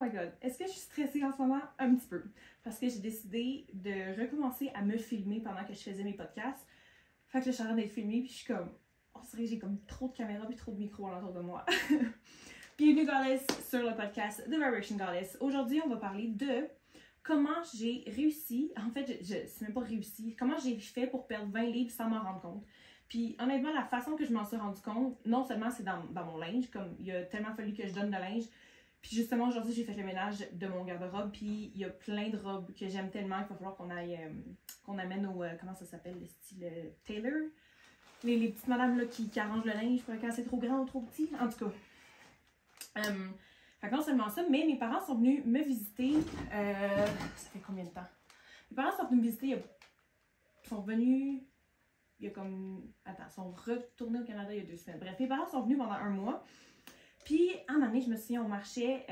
Oh my god, est-ce que je suis stressée en ce moment? Un petit peu. Parce que j'ai décidé de recommencer à me filmer pendant que je faisais mes podcasts. Fait que là, je suis en train d'être filmée, puis je suis comme... On dirait que j'ai comme trop de caméras puis trop de micros alentour de moi. Bienvenue Goddess sur le podcast The Vibration Goddess. Aujourd'hui, on va parler de comment j'ai réussi... En fait, c'est même pas réussi. Comment j'ai fait pour perdre 20 livres sans m'en rendre compte. Puis honnêtement, la façon que je m'en suis rendu compte, non seulement c'est dans mon linge, comme il a tellement fallu que je donne de linge. Puis justement, aujourd'hui, j'ai fait le ménage de mon garde-robe, puis il y a plein de robes que j'aime tellement qu'il va falloir qu'on aille, qu'on amène au, comment ça s'appelle, le style tailor. Les petites madames là, qui arrangent le linge pour quand c'est trop grand ou trop petit, en tout cas. Fait que non seulement ça, mais mes parents sont venus me visiter, ça fait combien de temps? Mes parents sont venus me visiter, sont venus, il y a comme, attends, ils sont retournés au Canada il y a 2 semaines. Bref, mes parents sont venus pendant 1 mois. Puis, à un moment donné, je me souviens, on marchait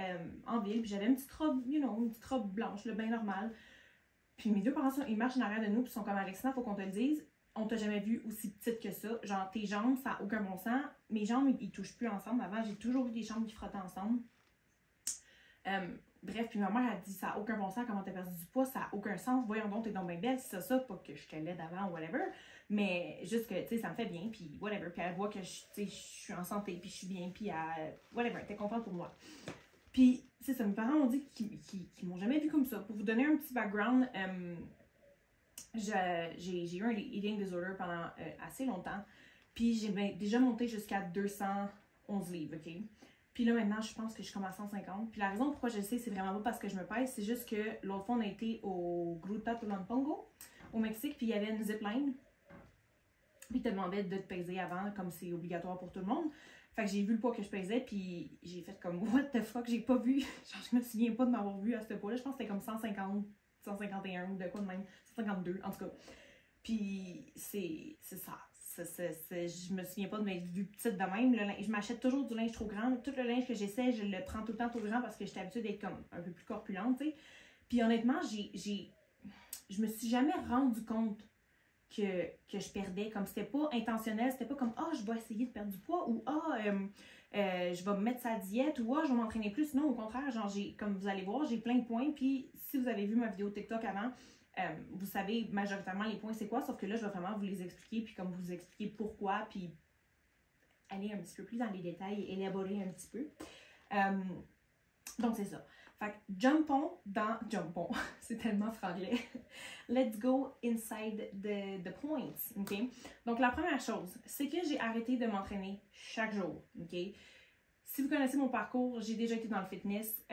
en ville, puis j'avais une petite robe, une petite robe blanche, le bien normal. Puis mes 2 parents, ils marchent en arrière de nous, puis ils sont comme Alexandra, faut qu'on te le dise, on t'a jamais vu aussi petite que ça. Genre, tes jambes, ça n'a aucun bon sens. Mes jambes, ils touchent plus ensemble. Avant, j'ai toujours eu des jambes qui frottaient ensemble. Bref, puis ma mère a dit, ça n'a aucun bon sens, comment t'as perdu du poids, ça n'a aucun sens. Voyons donc, t'es donc bien belle, c'est ça, pas que je te l'aide avant ou whatever. Mais juste que, tu sais, ça me fait bien, puis whatever. Puis elle voit que, je suis en santé, puis je suis bien, puis whatever, elle était contente pour moi. Puis, c'est ça, mes parents m'ont dit qu'ils m'ont jamais vu comme ça. Pour vous donner un petit background, j'ai eu un eating disorder pendant assez longtemps. Puis, j'ai déjà monté jusqu'à 211 livres, OK? Puis là, maintenant, je pense que je suis comme à 150. Puis la raison pourquoi je le sais, c'est vraiment pas parce que je me pèse, c'est juste que l'autre fois, on a été au Gruta Tulantongo, au Mexique, puis il y avait une zipline. Puis il te demandait de te peser avant, comme c'est obligatoire pour tout le monde. Fait que j'ai vu le poids que je pesais, puis j'ai fait comme, what the fuck, j'ai pas vu. Genre, je me souviens pas de m'avoir vu à ce poids-là. Je pense que c'était comme 150, 151 ou de quoi de même. 152, en tout cas. Puis c'est ça. Je me souviens pas de m'être vue petite de même. Je m'achète toujours du linge trop grand. Tout le linge que j'essaie, je le prends tout le temps trop grand parce que j'étais habituée d'être comme un peu plus corpulente, tu sais. Puis honnêtement, je me suis jamais rendu compte que je perdais. Comme c'était pas intentionnel, c'était pas comme « Ah, je vais essayer de perdre du poids » ou « Ah, je vais me mettre sa diète » ou « Ah, je vais m'entraîner plus ». Non, au contraire, genre, comme vous allez voir, j'ai plein de points. Puis si vous avez vu ma vidéo TikTok avant, vous savez majoritairement les points c'est quoi, sauf que là, je vais vraiment vous les expliquer, puis comme vous expliquer pourquoi, puis aller un petit peu plus dans les détails et élaborer un petit peu. Donc, c'est ça. Fait que jumpons, c'est tellement franglais. Let's go inside the points, OK? Donc, la première chose, c'est que j'ai arrêté de m'entraîner chaque jour, OK? Si vous connaissez mon parcours, j'ai déjà été dans le fitness.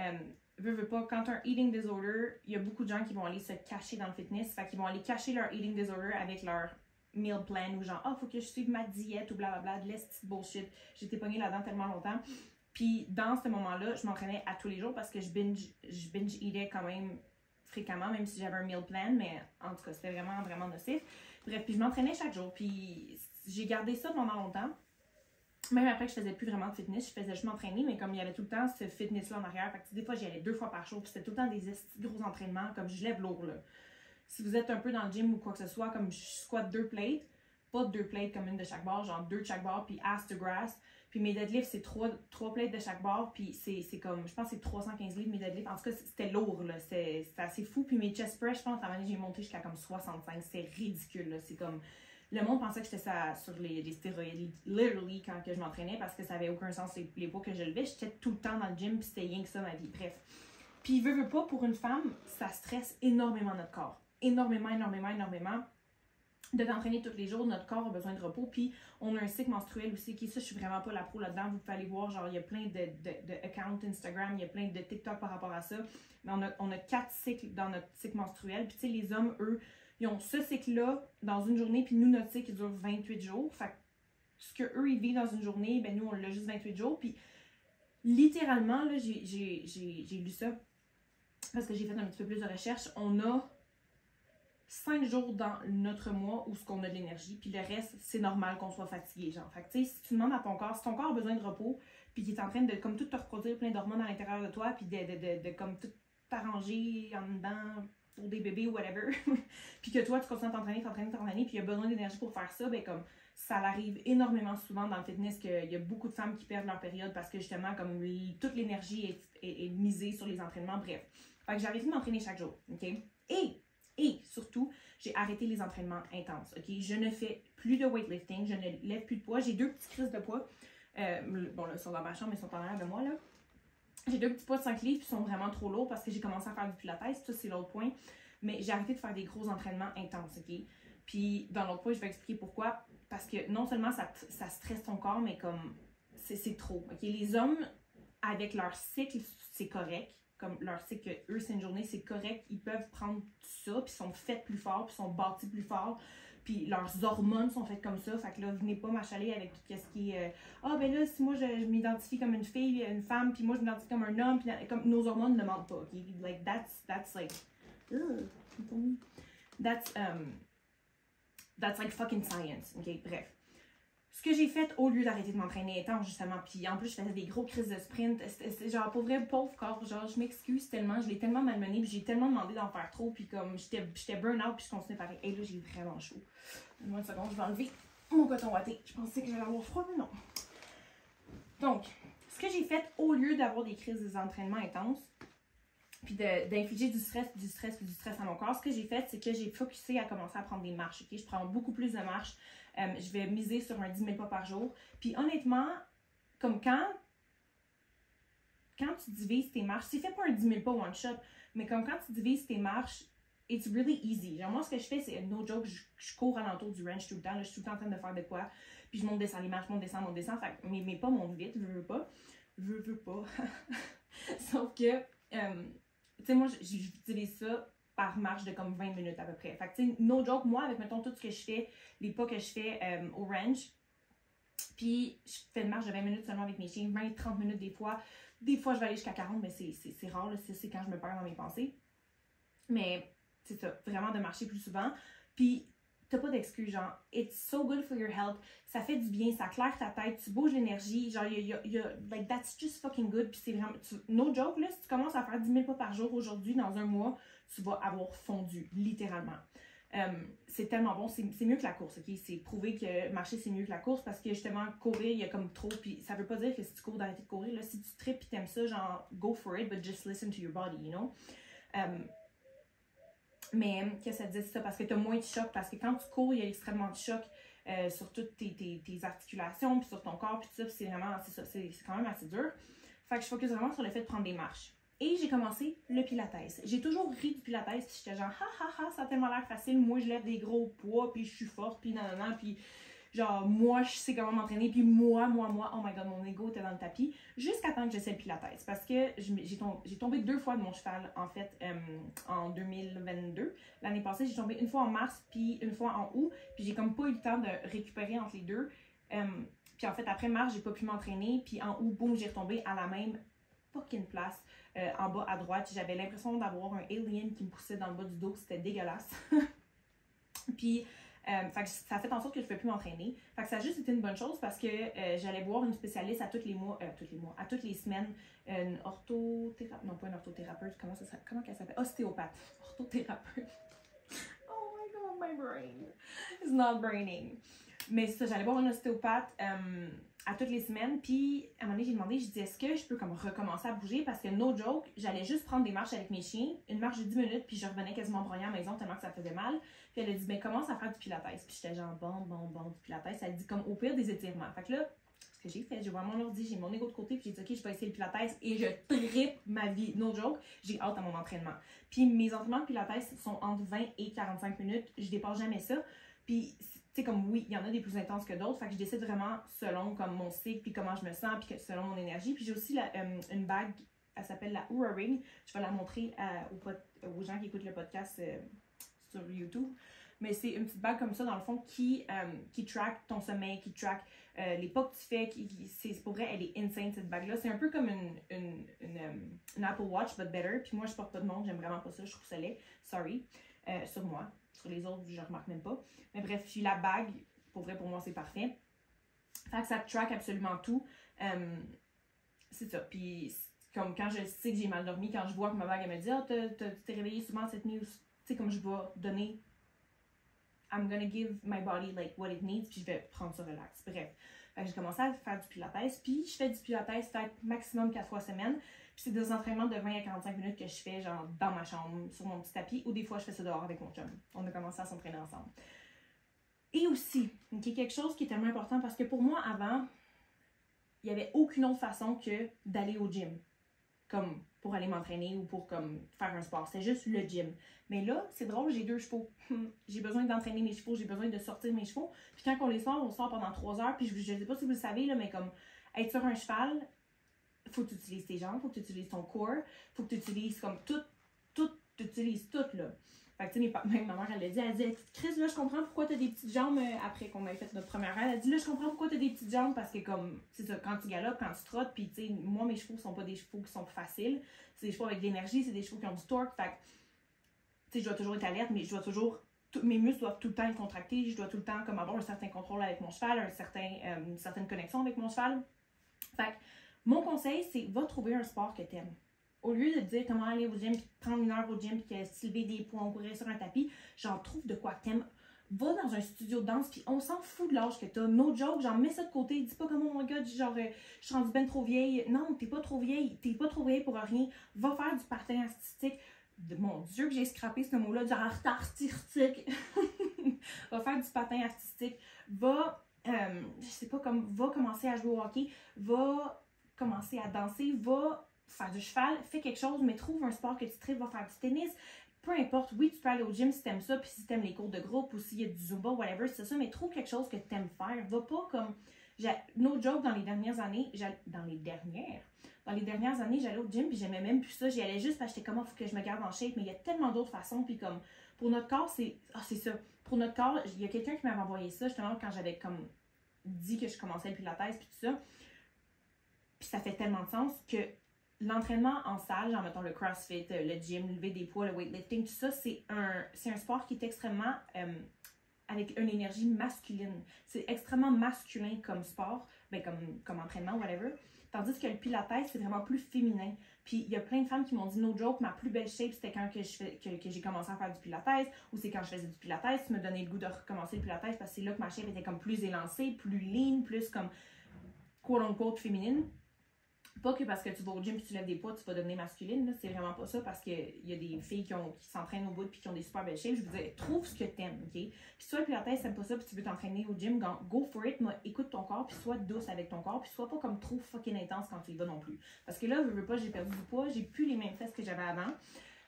Veux pas, quand tu as un eating disorder, il y a beaucoup de gens qui vont aller se cacher dans le fitness. Fait qu'ils vont aller cacher leur eating disorder avec leur meal plan ou genre, ah, faut que je suive ma diète ou blablabla, de l'esti bullshit. J'étais pognée là-dedans tellement longtemps. Puis dans ce moment-là, je m'entraînais à tous les jours parce que je binge eatais quand même fréquemment, même si j'avais un meal plan, mais en tout cas, c'était vraiment, vraiment nocif. Bref, puis je m'entraînais chaque jour. Puis j'ai gardé ça pendant longtemps. Même après que je faisais plus vraiment de fitness, je faisais juste m'entraîner, mais comme il y avait tout le temps ce fitness-là en arrière, fait que des fois j'y allais 2 fois par jour, puis c'était tout le temps des gros entraînements, comme je lève lourd là. Si vous êtes un peu dans le gym ou quoi que ce soit, comme je squatte 2 plates, pas 2 plates comme une de chaque barre, genre 2 de chaque barre, puis ass to grass. Puis mes deadlifts, c'est 3 plates de chaque barre, puis c'est comme, je pense que c'est 315 livres mes deadlifts. En tout cas, c'était lourd, là, c'était assez fou. Puis mes chest press, je pense, à un moment donné, j'ai monté jusqu'à comme 65, c'est ridicule, là, c'est comme... Le monde pensait que j'étais sur les stéroïdes, literally, quand que je m'entraînais, parce que ça avait aucun sens les poids que je levais. J'étais tout le temps dans le gym, puis c'était rien que ça, ma vie. Bref. Puis, veut pas, pour une femme, ça stresse énormément notre corps. Énormément. De t'entraîner tous les jours, notre corps a besoin de repos. Puis, on a un cycle menstruel aussi, qui ça, je suis vraiment pas la pro là-dedans. Vous pouvez aller voir, genre, il y a plein de accounts Instagram, il y a plein de TikTok par rapport à ça. Mais on a 4 cycles dans notre cycle menstruel. Puis, tu sais, les hommes, eux, ils ont ce cycle-là dans une journée, puis nous, notre cycle, il dure 28 jours. Fait que ce qu'eux, ils vivent dans une journée, ben nous, on l'a juste 28 jours. Puis, littéralement, là, j'ai lu ça parce que j'ai fait un petit peu plus de recherche. On a 5 jours dans notre mois où ce qu'on a de l'énergie, puis le reste, c'est normal qu'on soit fatigué, genre. Fait que, tu sais, si tu demandes à ton corps, si ton corps a besoin de repos, puis qu'il est en train de, comme tout te reproduire plein d'hormones à l'intérieur de toi, puis de comme tout t'arranger en dedans pour des bébés ou whatever, puis que toi, tu continues à t'entraîner, puis il y a besoin d'énergie pour faire ça, ben comme, Ça arrive énormément souvent dans le fitness qu'il y a beaucoup de femmes qui perdent leur période parce que justement, comme toute l'énergie est misée sur les entraînements. Bref. Fait que j'ai arrêté de m'entraîner chaque jour. OK? Et surtout, j'ai arrêté les entraînements intenses. OK? Je ne fais plus de weightlifting. Je ne lève plus de poids. J'ai 2 petites crises de poids. Bon, là, ils sont dans ma chambre, mais ils sont en arrière de moi, là. J'ai 2 petits poids de 5 livres, puis ils sont vraiment trop lourds parce que j'ai commencé à faire du pilates. Ça, c'est l'autre point. Mais j'ai arrêté de faire des gros entraînements intenses, OK? Puis, dans l'autre point, je vais expliquer pourquoi. Parce que non seulement ça stresse ton corps, mais comme, c'est trop, OK? Les hommes, avec leur cycle, c'est correct. Comme leur cycle, eux, c'est une journée, c'est correct. Ils peuvent prendre ça, puis sont faits plus forts, puis sont bâtis plus forts. Puis leurs hormones sont faites comme ça. Fait que là, venez pas m'achaler avec tout ce qui est ben là, si moi je m'identifie comme une fille, une femme, puis moi je m'identifie comme un homme, puis comme nos hormones ne mentent pas. OK? Like, that's like. That's like fucking science. OK? Bref. Ce que j'ai fait au lieu d'arrêter de m'entraîner étant justement, puis en plus je faisais des gros crises de sprint, c'était genre pour vrai pauvre corps, genre je m'excuse tellement, je l'ai tellement malmené, puis j'ai tellement demandé d'en faire trop, puis comme j'étais burn out, puis je continuais pareil. Et là j'ai vraiment chaud. Donne-moi une seconde, je vais enlever mon coton watté. Je pensais que j'allais avoir froid, mais non. Donc, ce que j'ai fait au lieu d'avoir des crises d'entraînement intenses, puis d'infliger du stress à mon corps, ce que j'ai fait, c'est que j'ai focusé à commencer à prendre des marches. Okay? Je prends beaucoup plus de marches. Je vais miser sur un 10 000 pas par jour. Puis honnêtement, comme quand tu divises tes marches, c'est fait pas un 10 000 pas one shot, mais comme quand tu divises tes marches, it's really easy. Genre moi, ce que je fais, c'est no joke, je cours alentour du range tout le temps. Là, je suis tout le temps en train de faire de quoi. Puis je monte, descends les marches, monte, descends. Fait que mes pas montent vite, je veux pas. Sauf que, tu sais, moi, j'utilise ça par marche de comme 20 minutes à peu près. Fait que, tu sais, no joke, moi, avec, mettons, tout ce que je fais, les pas que je fais au range, puis je fais une marche de 20 minutes seulement avec mes chiens, 20-30 minutes des fois. Des fois, je vais aller jusqu'à 40, mais c'est rare, là, c'est quand je me perds dans mes pensées. Mais, c'est ça, vraiment de marcher plus souvent. Puis, t'as pas d'excuse, genre, it's so good for your health, ça fait du bien, ça claire ta tête, tu bouges l'énergie, genre, like, that's just fucking good, puis c'est vraiment, no joke, là, si tu commences à faire 10 000 pas par jour aujourd'hui, dans un mois, tu vas avoir fondu, littéralement. C'est tellement bon, c'est mieux que la course, ok? C'est prouvé que marcher, c'est mieux que la course, parce que, justement, courir, il y a comme trop, puis ça veut pas dire que si tu cours, d'arrêter de courir, là, si tu tripes pis t'aimes ça, genre, go for it, but just listen to your body, you know? Mais qu'est-ce que ça dit ça? Parce que tu as moins de choc. Parce que quand tu cours, il y a extrêmement de choc sur toutes tes articulations, puis sur ton corps, puis tout ça. Puis c'est vraiment, c'est quand même assez dur. Fait que je focus vraiment sur le fait de prendre des marches. Et j'ai commencé le pilates. J'ai toujours ri du pilates, puis j'étais genre, ça a tellement l'air facile. Moi, je lève des gros poids, puis je suis forte, puis nanana, puis genre, moi, je sais comment m'entraîner, puis moi, oh my god, mon ego était dans le tapis, jusqu'à temps que j'essaie le pilates. Parce que j'ai tombé 2 fois de mon cheval, en fait, en 2022. L'année passée, j'ai tombé une fois en mars, puis une fois en août, puis j'ai comme pas eu le temps de récupérer entre les deux. Puis en fait, après mars, j'ai pas pu m'entraîner, puis en août, boum, j'ai retombé à la même fucking place, en bas à droite. J'avais l'impression d'avoir un alien qui me poussait dans le bas du dos, c'était dégueulasse. Puis, fait que ça a fait en sorte que je ne pouvais plus m'entraîner. Fait que ça a juste été une bonne chose parce que j'allais voir une spécialiste à tous les mois, à toutes les semaines, une orthothérapeute, non pas une orthothérapeute, comment qu'elle s'appelle? Ostéopathe, orthothérapeute. Oh my god, my brain is not braining. Mais c'est ça, j'allais voir une ostéopathe à toutes les semaines, puis à un moment donné, j'ai demandé, je dis, est-ce que je peux comme recommencer à bouger? Parce que no joke, j'allais juste prendre des marches avec mes chiens, une marche de 10 minutes, puis je revenais quasiment broyée à la maison tellement que ça faisait mal. Puis elle a dit, ben commence à faire du pilates. Puis j'étais genre, bon, du pilates. Elle dit, comme au pire des étirements. Fait que là, ce que j'ai fait, j'ai ouvert mon ordi, j'ai mon ego de côté, puis j'ai dit, ok, je vais essayer le pilates, et je trippe ma vie. No joke, j'ai hâte à mon entraînement. Puis mes entraînements de pilates sont entre 20 et 45 minutes, je dépasse jamais ça. Puis, tu sais, comme oui, il y en a des plus intenses que d'autres, fait que je décide vraiment selon comme mon cycle, puis comment je me sens, puis selon mon énergie. Puis j'ai aussi une bague, elle s'appelle la Oura Ring. Je vais la montrer aux gens qui écoutent le podcast sur YouTube. Mais c'est une petite bague comme ça, dans le fond, qui track ton sommeil, qui track les pas que tu fais. Pour vrai, elle est insane, cette bague-là. C'est un peu comme une Apple Watch, but better. Puis moi, je porte pas de montre, j'aime vraiment pas ça, je trouve ça laid. Sorry. Sur moi. Sur les autres, je remarque même pas. Mais bref, puis la bague, pour vrai, pour moi, c'est parfait. Fait que ça track absolument tout. C'est ça. Puis, comme quand je sais que j'ai mal dormi, quand je vois que ma bague, elle me dit « Ah, tu t'es réveillée souvent cette nuit », tu sais, comme je vais donner I'm gonna give my body like what it needs, puis je vais prendre ça relax. Bref. Fait que j'ai commencé à faire du pilates, puis je fais du pilates peut-être maximum 4 fois semaine. Puis c'est des entraînements de 20 à 45 minutes que je fais genre dans ma chambre, sur mon petit tapis, ou des fois je fais ça dehors avec mon chum. On a commencé à s'entraîner ensemble. Et aussi, quelque chose qui est tellement important parce que pour moi, avant, il n'y avait aucune autre façon que d'aller au gym. Comme pour aller m'entraîner ou pour comme faire un sport. C'était juste le gym. Mais là, c'est drôle, j'ai 2 chevaux. J'ai besoin d'entraîner mes chevaux, j'ai besoin de sortir mes chevaux. Puis quand on les sort, on sort pendant 3 heures. Puis je ne sais pas si vous le savez, là, mais comme être sur un cheval, faut que tu utilises tes jambes, faut que tu utilises ton corps, faut que tu utilises comme tout, tu utilises tout, là. Fait que tu sais, même ma mère, elle a dit, Chris, là, je comprends pourquoi t'as des petites jambes, après qu'on ait fait notre première heure, elle a dit, là, je comprends pourquoi t'as des petites jambes, parce que comme, c'est ça, quand tu galopes, quand tu trottes, puis tu sais, moi, mes chevaux sont pas des chevaux qui sont faciles, c'est des chevaux avec de l'énergie, c'est des chevaux qui ont du torque, fait que, tu sais, je dois toujours être alerte, mais je dois toujours, mes muscles doivent tout le temps être contractés, je dois tout le temps, comme, avoir un certain contrôle avec mon cheval, une certaine connexion avec mon cheval. Fait que, mon conseil, c'est, va trouver un sport que t'aimes. Au lieu de te dire comment aller au gym, puis prendre 1 heure au gym, puis soulever des poids, courir sur un tapis, genre trouve de quoi t'aimes. Va dans un studio de danse, puis on s'en fout de l'âge que t'as. No joke, genre mets ça de côté. Dis pas comme oh my god, genre je suis rendue ben trop vieille. Non, t'es pas trop vieille pour rien. Va faire du patin artistique. Mon Dieu, que j'ai scrappé ce mot-là, du artistique. Va faire du patin artistique. Va, je sais pas, va commencer à jouer au hockey. Va commencer à danser. Va faire du cheval, fais quelque chose, mais trouve un sport que tu tripes, va faire du tennis, peu importe, oui, tu peux aller au gym si t'aimes ça, puis si t'aimes les cours de groupe, ou s'il y a du Zumba, whatever, c'est ça, mais trouve quelque chose que t'aimes faire, va pas comme, no joke, dans les dernières années, j'allais au gym, puis j'aimais même plus ça, j'y allais juste parce que j'étais comme, faut que je me garde en shape, mais il y a tellement d'autres façons, puis comme, pour notre corps, c'est ça, pour notre corps, il y a quelqu'un qui m'avait envoyé ça, justement, quand j'avais comme dit que je commençais le pilates, puis tout ça, puis ça fait tellement de sens que l'entraînement en salle, genre mettons le CrossFit, le gym, lever des poids, le weightlifting, tout ça, c'est un sport qui est extrêmement avec une énergie masculine. C'est extrêmement masculin comme sport, ben comme entraînement, whatever. Tandis que le pilates, c'est vraiment plus féminin. Puis il y a plein de femmes qui m'ont dit no joke, ma plus belle shape, c'était quand que j'ai commencé à faire du pilates, ou c'est quand je faisais du pilates, tu me donnais le goût de recommencer le pilates parce que c'est là que ma shape était comme plus élancée, plus lean, plus comme quote-unquote féminine. Pas que parce que tu vas au gym et tu lèves des poids, tu vas devenir masculine, c'est vraiment pas ça, parce qu'il y a des filles qui s'entraînent au bout et qui ont des super belles shapes. Je veux dire, trouve ce que t'aimes, ok? Puis si toi, le pilates, t'aimes pas ça, puis tu veux t'entraîner au gym, go for it, mais écoute ton corps, puis sois douce avec ton corps, puis sois pas comme trop fucking intense quand tu y vas non plus. Parce que là, je veux pas, j'ai perdu du poids, j'ai plus les mêmes fesses que j'avais avant.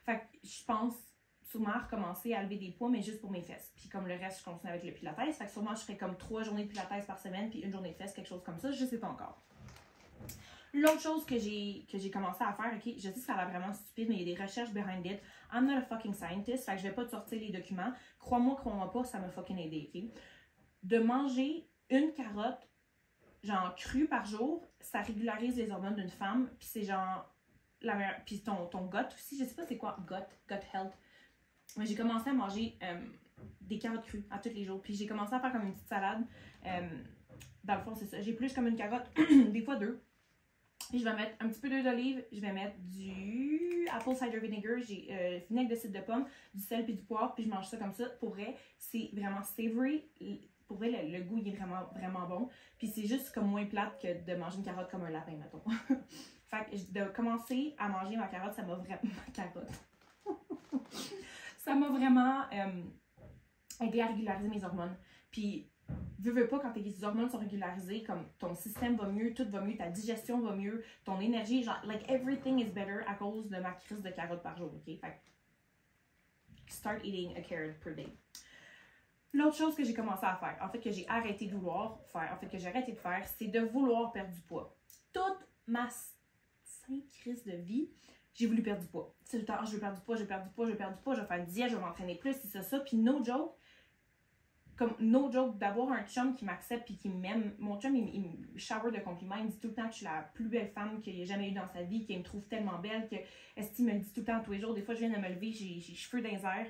Fait que je pense sûrement recommencer à lever des poids, mais juste pour mes fesses. Puis comme le reste, je continue avec le pilates. Fait que sûrement, je ferais comme 3 journées de pilates par semaine, puis 1 journée de fesses, quelque chose comme ça, je sais pas encore. L'autre chose que j'ai commencé à faire, ok, je sais que ça a l'air vraiment stupide, mais il y a des recherches behind it. I'm not a fucking scientist, fait que je vais pas te sortir les documents. Crois-moi pas, ça m'a fucking aidé, ok? De manger une carotte, genre crue par jour, ça régularise les hormones d'une femme, puis c'est genre la meilleure. Puis ton gut aussi, je sais pas c'est quoi gut health. Mais j'ai commencé à manger des carottes crues à tous les jours, puis j'ai commencé à faire comme une petite salade. Dans le fond, c'est ça. J'ai plus comme une carotte, des fois 2. Puis je vais mettre un petit peu d'huile d'olive, je vais mettre du apple cider vinegar, j'ai vinaigre de cidre de pomme, du sel puis du poivre, puis je mange ça comme ça. Pour vrai, c'est vraiment savory. Pour vrai, le goût il est vraiment, vraiment bon. Puis c'est juste comme moins plate que de manger une carotte comme un lapin, mettons. Fait que de commencer à manger ma carotte, ça m'a vraiment... ça m'a vraiment aidé à régulariser mes hormones. Puis... veux pas, quand tes hormones sont régularisées, comme ton système va mieux, tout va mieux, ta digestion va mieux, ton énergie, genre, like everything is better à cause de ma crise de carottes par jour, ok? Fait start eating a carrot per day. L'autre chose que j'ai commencé à faire, en fait, que j'ai arrêté de vouloir faire, en fait, que j'ai arrêté de faire, c'est de vouloir perdre du poids. Toute ma sainte crise de vie, j'ai voulu perdre du poids. C'est le temps, je veux perdre du poids, je veux perdre du poids, je veux perdre du poids, je vais faire une diète, je vais m'entraîner plus, c'est ça, puis no joke, comme no joke, d'avoir un chum qui m'accepte et qui m'aime. Mon chum, il me shower de compliments. Il me dit tout le temps que je suis la plus belle femme qu'il ait jamais eu dans sa vie, qu'il me trouve tellement belle, que il me le dit tout le temps tous les jours. Des fois, je viens de me lever, j'ai les cheveux dans les airs,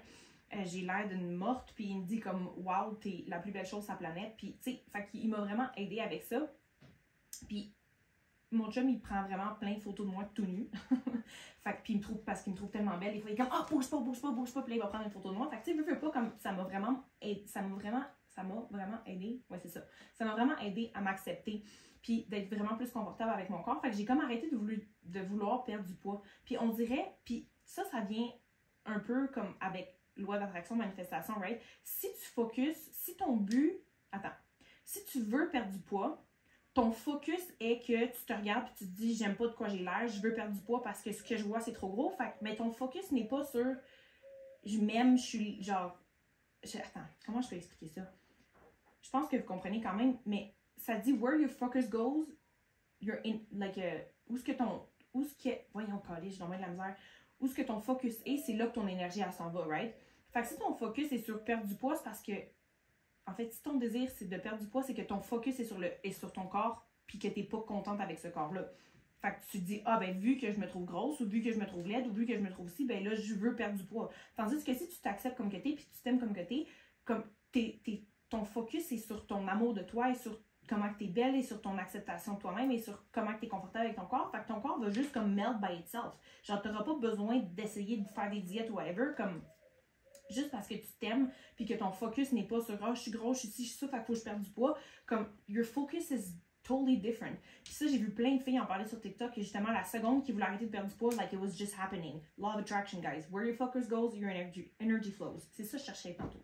j'ai l'air d'une morte, puis il me dit comme « Wow, t'es la plus belle chose sur la planète ». Puis, tu sais, fait qu'il m'a vraiment aidé avec ça. Puis, mon chum, il prend vraiment plein de photos de moi tout nu. Fait que, puis parce qu'il me trouve tellement belle, des fois, il est comme, ah, bouge pas, bouge pas, bouge pas, puis là, il va prendre une photo de moi. Fait que, tu sais, veux pas, comme, ça m'a vraiment aidé, ouais, c'est ça. Ça m'a vraiment aidé à m'accepter, puis d'être vraiment plus confortable avec mon corps. Fait que j'ai comme arrêté de vouloir perdre du poids. Puis on dirait, puis ça vient un peu comme avec loi d'attraction, manifestation, right? Si tu focuses, si ton but, si tu veux perdre du poids, ton focus est que tu te regardes et tu te dis, j'aime pas de quoi j'ai l'air, je veux perdre du poids parce que ce que je vois, c'est trop gros. Fait que, mais ton focus n'est pas sur, je m'aime, je suis genre, attends, comment je peux expliquer ça? Je pense que vous comprenez quand même, mais ça dit, where your focus goes, you're in, like, voyons, collège, j'ai vraiment de la misère. Où ce que ton focus est, c'est là que ton énergie, elle s'en va, right? Fait que si ton focus est sur perdre du poids, c'est parce que, en fait, si ton désir, c'est de perdre du poids, c'est que ton focus est sur ton corps, puis que t'es pas contente avec ce corps-là. Fait que tu te dis, ah, ben, vu que je me trouve grosse, ou vu que je me trouve laide, ou vu que je me trouve ci, ben là, je veux perdre du poids. Tandis que si tu t'acceptes comme que t'es, puis tu t'aimes comme que t'es, comme ton focus est sur ton amour de toi, et sur comment tu es belle, et sur ton acceptation de toi-même, et sur comment tu es confortable avec ton corps. Fait que ton corps va juste comme melt by itself. Genre, tu n'auras pas besoin d'essayer de faire des diètes ou whatever, comme juste parce que tu t'aimes, puis que ton focus n'est pas sur, je suis grosse, je suis ci, je suis ça, fait qu'il faut que je perde du poids. Comme, your focus is totally different. Puis ça, j'ai vu plein de filles en parler sur TikTok, et justement, la seconde qui voulait arrêter de perdre du poids, like it was just happening. Law of attraction, guys. Where your focus goes, your energy flows. C'est ça que je cherchais tantôt.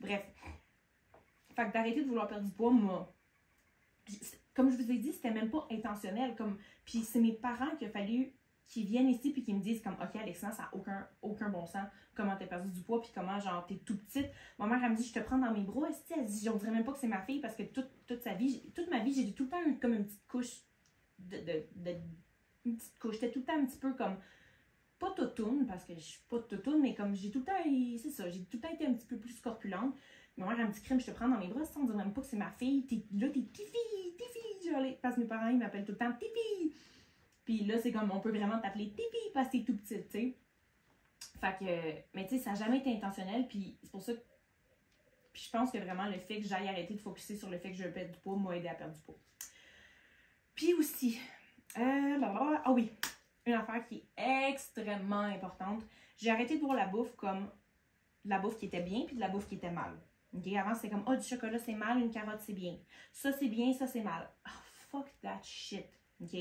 Bref. Fait que d'arrêter de vouloir perdre du poids, comme je vous ai dit, c'était même pas intentionnel. Puis c'est mes parents qu'il a fallu qu'ils viennent ici puis qu'ils me disent comme, OK, Alexandra, ça n'a aucun bon sens. Comment t'as perdu du poids puis comment, genre, t'es tout petite. Ma mère, elle me dit, je te prends dans mes bras. Elle dit, on dirait même pas que c'est ma fille parce que toute ma vie, j'ai tout le temps eu comme une petite couche une petite couche. J'étais tout le temps un petit peu comme, pas toutoune, parce que je suis pas toutoune, mais comme j'ai tout le temps, c'est ça, j'ai tout le temps été un petit peu plus corpulente. Ma mère, elle me dit, crème, je te prends dans mes bras, on dirait même pas que c'est ma fille. T'es Tiffy, genre, parce que mes parents, ils m'appellent tout le temps Tiffy. Puis là, c'est comme, on peut vraiment t'appeler Tiffy parce que t'es tout petite, tu sais. Fait que, mais tu sais, ça n'a jamais été intentionnel, puis c'est pour ça que, puis je pense que vraiment le fait que j'aille arrêter de focusser sur le fait que je perdre du poids m'a aidé à perdre du poids. Puis aussi, ah oui, une affaire qui est extrêmement importante, j'ai arrêté de voir la bouffe comme de la bouffe qui était bien puis de la bouffe qui était mal. Okay? Avant, c'était comme, du chocolat, c'est mal, une carotte, c'est bien. Ça, c'est bien, ça, c'est mal. Oh, fuck that shit. OK?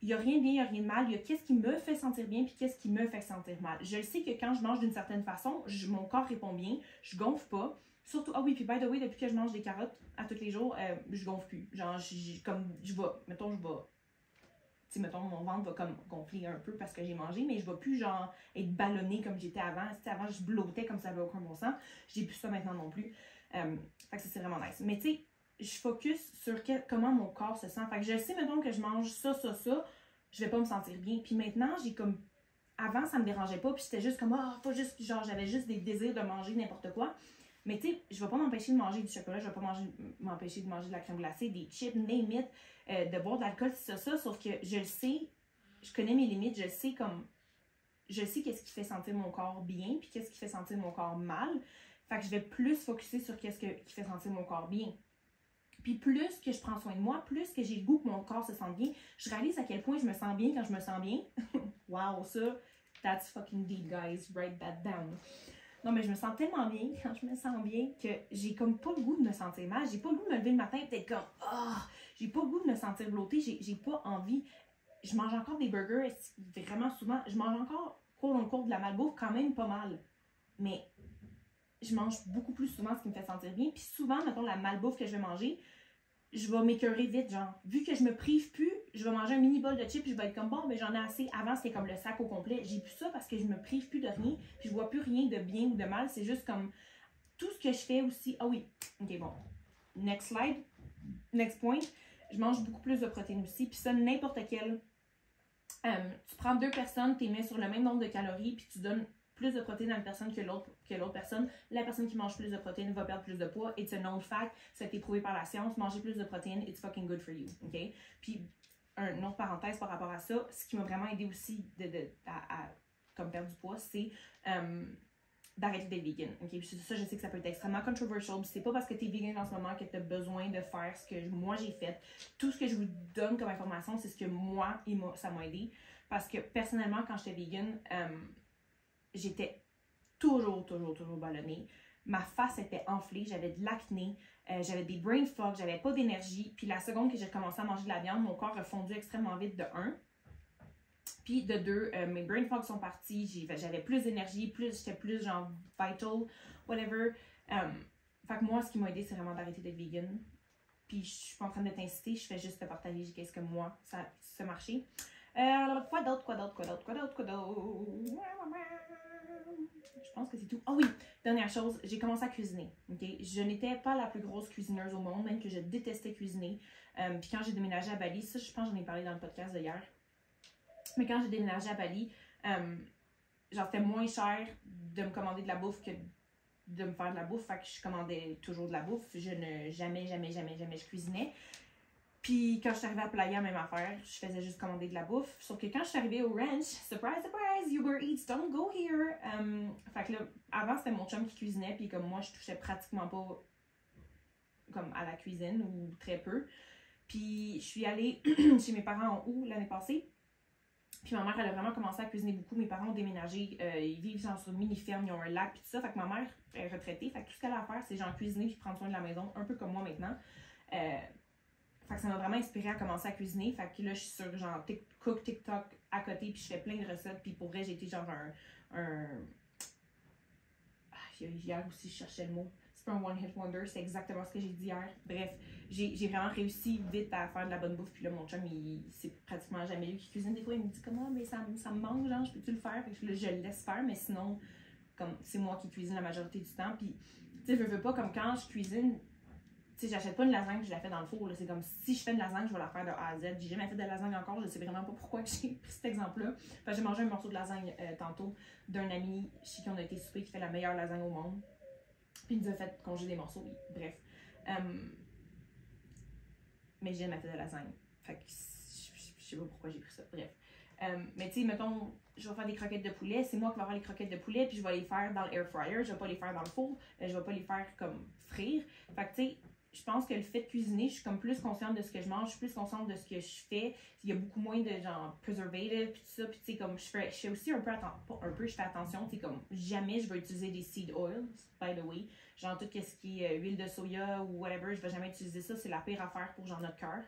Il n'y a rien de bien, il n'y a rien de mal. Il y a qu'est-ce qui me fait sentir bien puis qu'est-ce qui me fait sentir mal. Je sais que quand je mange d'une certaine façon, mon corps répond bien, je gonfle pas. Surtout, ah oui, puis by the way, depuis que je mange des carottes à tous les jours, je gonfle plus. Genre, mettons, tu sais, mettons, mon ventre va comme gonfler un peu parce que j'ai mangé, mais je ne vais plus, genre, être ballonnée comme j'étais avant. Avant, je blottais comme ça n'avait aucun bon sens. J'ai plus ça maintenant non plus. Fait que ça, c'est vraiment nice. Mais tu sais, je focus sur comment mon corps se sent. Fait que je sais, mettons, que je mange ça, je vais pas me sentir bien. Puis maintenant, j'ai comme... Avant, ça me dérangeait pas, puis j'étais juste comme, faut juste... Genre, j'avais juste des désirs de manger n'importe quoi. Mais tu sais, je vais pas m'empêcher de manger du chocolat, je vais pas m'empêcher de manger de la crème glacée, des chips, name it, de boire de l'alcool, c'est ça, sauf que je le sais, je connais mes limites, je sais qu'est-ce qui fait sentir mon corps bien, puis qu'est-ce qui fait sentir mon corps mal. Fait que je vais plus focusser sur qu'est-ce qui fait sentir mon corps bien. Puis plus que je prends soin de moi, plus que j'ai le goût que mon corps se sente bien, je réalise à quel point je me sens bien quand je me sens bien. Wow, ça, that's fucking deep, guys. Write that down. Non, mais je me sens tellement bien quand je me sens bien que j'ai comme pas le goût de me sentir mal. J'ai pas le goût de me lever le matin et d'être comme, j'ai pas le goût de me sentir blottée. J'ai pas envie. Je mange encore des burgers vraiment souvent. Je mange encore, quote-unquote, de la malbouffe quand même pas mal. Mais je mange beaucoup plus souvent ce qui me fait sentir bien. Puis souvent, mettons, la malbouffe que je vais manger, je vais m'écœurer vite, genre. Vu que je me prive plus, je vais manger un mini bol de chips, je vais être comme, bon, mais j'en ai assez. Avant, c'était comme le sac au complet. J'ai plus ça parce que je me prive plus de rien, puis je vois plus rien de bien ou de mal. C'est juste comme, tout ce que je fais aussi... Ah oui, ok, bon. Next slide. Next point. Je mange beaucoup plus de protéines aussi, puis ça, n'importe quel... tu prends 2 personnes, tu les mets sur le même nombre de calories, puis tu donnes plus de protéines à une personne que l'autre personne. La personne qui mange plus de protéines va perdre plus de poids. It's a known fact. Ça a été prouvé par la science. Manger plus de protéines, it's fucking good for you. OK? Puis, une autre parenthèse par rapport à ça, ce qui m'a vraiment aidé aussi à comme perdre du poids, c'est d'arrêter d'être vegan. Okay? Puis ça, je sais que ça peut être extrêmement controversial. Puis c'est pas parce que tu es vegan en ce moment que tu as besoin de faire ce que moi j'ai fait. Tout ce que je vous donne comme information, c'est ce que moi, ça m'a aidé. Parce que personnellement, quand j'étais vegan, j'étais toujours ballonnée. Ma face était enflée, j'avais de l'acné, j'avais des brain fog, j'avais pas d'énergie. Puis la seconde que j'ai commencé à manger de la viande, mon corps a fondu extrêmement vite de 1. Puis de 2, mes brain fog sont partis, j'avais plus d'énergie, j'étais plus genre vital, whatever. Fait que moi, ce qui m'a aidé, c'est vraiment d'arrêter d'être vegan. Puis je suis pas en train de t'inciter, je fais juste te partager qu'est-ce que moi, ça marchait. Quoi d'autre? Je pense que c'est tout. Ah oui, dernière chose, j'ai commencé à cuisiner. Okay? Je n'étais pas la plus grosse cuisineuse au monde, même que je détestais cuisiner. Puis quand j'ai déménagé à Bali, ça je pense que j'en ai parlé dans le podcast d'hier. Mais quand j'ai déménagé à Bali, genre c'était moins cher de me commander de la bouffe que de me faire de la bouffe. Fait que je commandais toujours de la bouffe. Jamais je cuisinais. Puis quand je suis arrivée à Playa, même affaire, je faisais juste commander de la bouffe. Sauf que quand je suis arrivée au ranch, surprise, Uber Eats, don't go here. Fait que là, avant c'était mon chum qui cuisinait, puis comme moi je touchais pratiquement pas comme à la cuisine ou très peu. Puis je suis allée chez mes parents en août l'année passée. Puis ma mère, elle a vraiment commencé à cuisiner beaucoup. Mes parents ont déménagé, ils vivent sur une mini-ferme, ils ont un lac, puis tout ça. Fait que ma mère est retraitée. Fait que tout ce qu'elle a à faire, c'est genre cuisiner puis prendre soin de la maison, un peu comme moi maintenant. Fait que ça m'a vraiment inspirée à commencer à cuisiner. Fait que là, je suis sur genre Cook TikTok à côté, puis je fais plein de recettes. Puis pour vrai, j'ai été genre hier aussi, je cherchais le mot. C'est pas un one-hit wonder, c'est exactement ce que j'ai dit hier. Bref, j'ai vraiment réussi vite à faire de la bonne bouffe. Puis là, mon chum, c'est pratiquement jamais lui qui cuisine. Des fois, il me dit comment, mais ça me manque, genre, je peux-tu le faire? Fait que là, je le laisse faire, mais sinon, comme c'est moi qui cuisine la majorité du temps. Puis, tu sais, je veux pas, comme quand je cuisine, tu sais, j'achète pas une lasagne, je la fais dans le four. C'est comme si je fais une lasagne, je vais la faire de A à Z. J'ai jamais fait de lasagne encore, je sais vraiment pas pourquoi j'ai pris cet exemple-là. Enfin, j'ai mangé un morceau de lasagne tantôt d'un ami chez qui on a été souper qui fait la meilleure lasagne au monde. Puis il nous a fait congeler des morceaux, oui. Bref. Mais j'ai jamais fait de lasagne. Fait que je sais pas pourquoi j'ai pris ça. Bref. Mais tu sais, mettons, je vais faire des croquettes de poulet, c'est moi qui vais faire les croquettes de poulet, puis je vais les faire dans l'air fryer, je vais pas les faire dans le four, je vais pas les faire comme frire. Fait que tu sais, je pense que le fait de cuisiner, je suis comme plus consciente de ce que je mange, je suis plus consciente de ce que je fais. Il y a beaucoup moins de genre preservative puis tout ça. Puis tu sais, comme je fais aussi un peu je fais attention, tu sais, comme jamais je vais utiliser des seed oils, by the way. Genre tout ce qui est huile de soya ou whatever, je vais jamais utiliser ça, c'est la pire affaire pour genre notre cœur.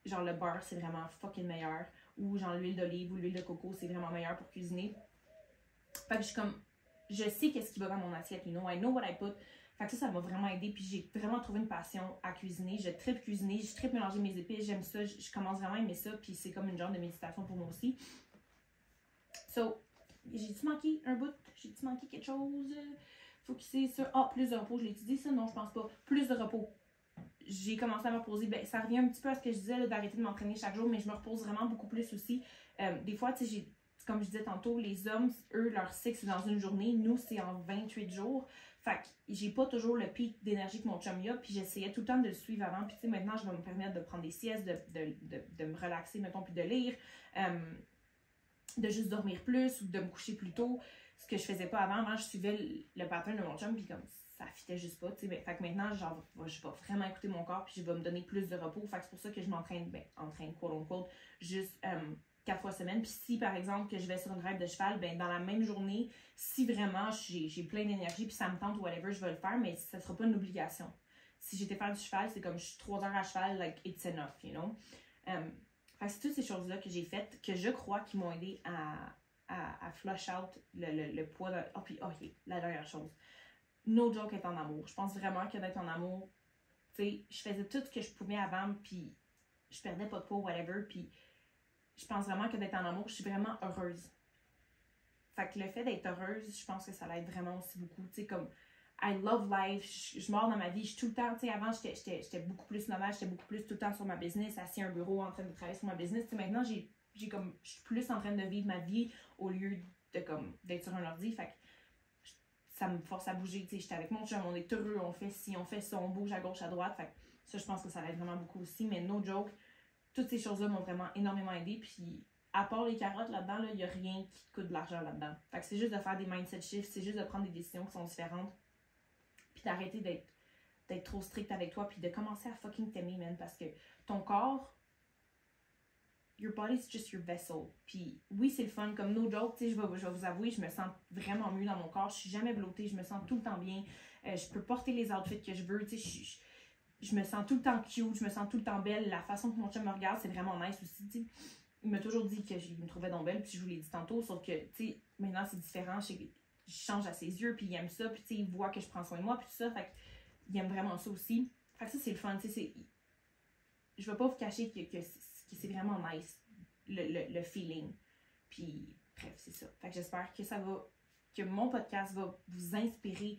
Genre le beurre, c'est vraiment fucking meilleur. Ou genre l'huile d'olive ou l'huile de coco, c'est vraiment meilleur pour cuisiner. Fait que je suis comme, je sais qu'est-ce qui va dans mon assiette, you know, I know what I put. Fait que ça m'a vraiment aidé, puis j'ai vraiment trouvé une passion à cuisiner. Je tripe cuisiner, je tripe mélanger mes épices, j'aime ça, je commence vraiment à aimer ça, puis c'est comme une genre de méditation pour moi aussi. So, j'ai-tu manqué un bout? J'ai-tu manqué quelque chose? Focuser sur, plus de repos, je l'ai dit ça? Non, je pense pas. Plus de repos. J'ai commencé à me reposer, ben ça revient un petit peu à ce que je disais, d'arrêter de m'entraîner chaque jour, mais je me repose vraiment beaucoup plus aussi. Des fois, tu sais, comme je disais tantôt, les hommes, eux, leur cycle, c'est dans une journée. Nous, c'est en 28 jours. Fait que j'ai pas toujours le pic d'énergie que mon chum y a, puis j'essayais tout le temps de le suivre avant. Puis tu sais, maintenant, je vais me permettre de prendre des siestes, de me relaxer, mettons, puis de lire, de juste dormir plus ou de me coucher plus tôt. Ce que je faisais pas avant. Avant, je suivais le pattern de mon chum, puis comme ça fitait juste pas, tu sais. Fait que maintenant, genre, je vais vraiment écouter mon corps, puis je vais me donner plus de repos. Fait que c'est pour ça que je m'entraîne, quote unquote, juste 4 fois semaine. Puis si, par exemple, que je vais sur une ride de cheval, ben dans la même journée, si vraiment j'ai plein d'énergie, puis ça me tente ou whatever, je vais le faire, mais ça sera pas une obligation. Si j'étais faire du cheval, c'est comme je suis 3 heures à cheval, like, it's enough, you know. Fait que c'est toutes ces choses-là que j'ai faites, que je crois qui m'ont aidé à flush out le poids de... la dernière chose. No joke, être en amour. Je pense vraiment que d'être en amour, tu sais, je faisais tout ce que je pouvais avant, puis je perdais pas de poids, whatever, puis je pense vraiment que d'être en amour, je suis vraiment heureuse. Fait que le fait d'être heureuse, je pense que ça l'aide vraiment aussi beaucoup. Tu sais, comme, I love life, je mords dans ma vie, je suis tout le temps, tu sais, avant, j'étais beaucoup plus nomade, j'étais beaucoup plus tout le temps sur ma business, assis à un bureau en train de travailler sur ma business. Tu sais, maintenant, je suis plus en train de vivre ma vie au lieu de, comme, d'être sur un ordi. Fait que ça me force à bouger, tu sais, j'étais avec mon chum, on est heureux, on fait ci, on fait ça, on bouge à gauche, à droite. Fait que ça, je pense que ça l'aide vraiment beaucoup aussi, mais no joke. Toutes ces choses-là m'ont vraiment énormément aidé, puis à part les carottes là-dedans, il n'y a rien qui te coûte de l'argent là-dedans. Fait que c'est juste de faire des mindset shifts, c'est juste de prendre des décisions qui sont différentes, puis d'arrêter d'être trop strict avec toi, puis de commencer à fucking t'aimer, man, parce que ton corps, your body's just your vessel. Puis oui, c'est le fun, comme no joke, tu sais, je vais vous avouer, je me sens vraiment mieux dans mon corps, je suis jamais blottée, je me sens tout le temps bien, je peux porter les outfits que je veux, tu sais, je me sens tout le temps cute, je me sens tout le temps belle, la façon que mon chum me regarde, c'est vraiment nice aussi, tu sais. Il m'a toujours dit que je me trouvais donc belle, puis je vous l'ai dit tantôt, sauf que, tu sais, maintenant c'est différent, je change à ses yeux, puis il aime ça, puis tu sais, il voit que je prends soin de moi, puis tout ça, fait qu'il aime vraiment ça aussi. Fait que ça, c'est le fun, tu sais, je vais pas vous cacher que c'est vraiment nice, le feeling. Puis, bref, c'est ça. Fait que j'espère que mon podcast va vous inspirer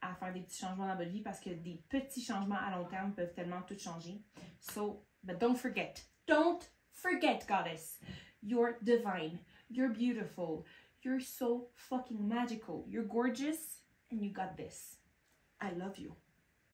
à faire des petits changements dans votre vie, parce que des petits changements à long terme peuvent tellement tout changer. So, but don't forget, goddess, you're divine, you're beautiful, you're so fucking magical, you're gorgeous, and you got this. I love you.